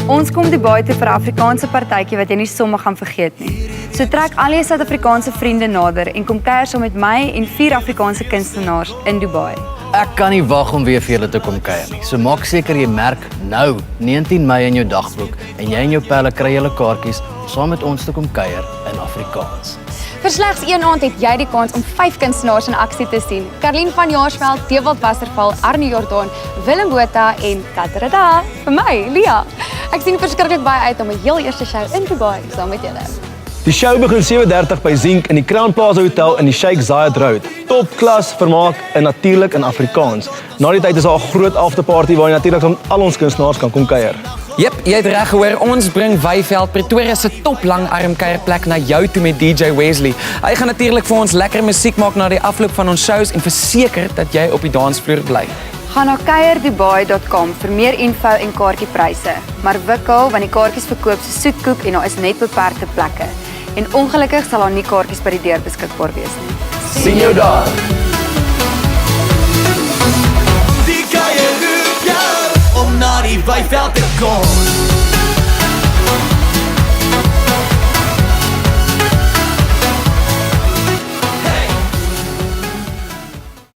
Ons kom Dubai toe vir 'n Afrikaanse partytjie wat jy nie sommer gaan vergeet nie. So trek al jou Suid-Afrikaanse vriende nader en kom kuier saam met my en 4 Afrikaanse kunstenaars in Dubai. Ek kan nie wag om weer vir julle te kom kuier nie. So maak seker jy merk nou 19 Mei in jou dagboek en jy en jou pelle kry julle kaartjies om saam met ons te kom kuier in Afrikaans. Vir slegs 1 aand het jy die kans om 5 kunstenaars in aksie te sien. Karlien van Jaarsveld, Dewald Wasserval, Arnie Jordaan, Willem Botha en Tatrada. Vir my, Lia. Ek sien verskriklik baie uit om 'n heel eerste show in Dubai saam met julle. Die show begin 7:30 by Zink in die Crown Plaza Hotel in die Sheikh Zayed Road. Topklas vermaak en natuurlik in Afrikaans. Na die tyd is daar 'n groot afterparty waar jy natuurlik van al ons kunstenaars kan kom kuier. Jep, jy het reg gehoor, ons bring Weyveld, Pretoria se top langarmkuierplek na jou toe met DJ Wesley. Hy gaan natuurlik vir ons lekker musiek maak na die afloop van ons shows en verseker dat jy op die dansvloer bly. Gaan na kuierdubai.com vir meer info en kaartjiepryse. Maar wikkel want die kaartjies verkoop so soetkoek en daar is net beperkte plekke. En ongelukkig sal daar nie kaartjies by die deur beskikbaar wees nie. Sien jou daar.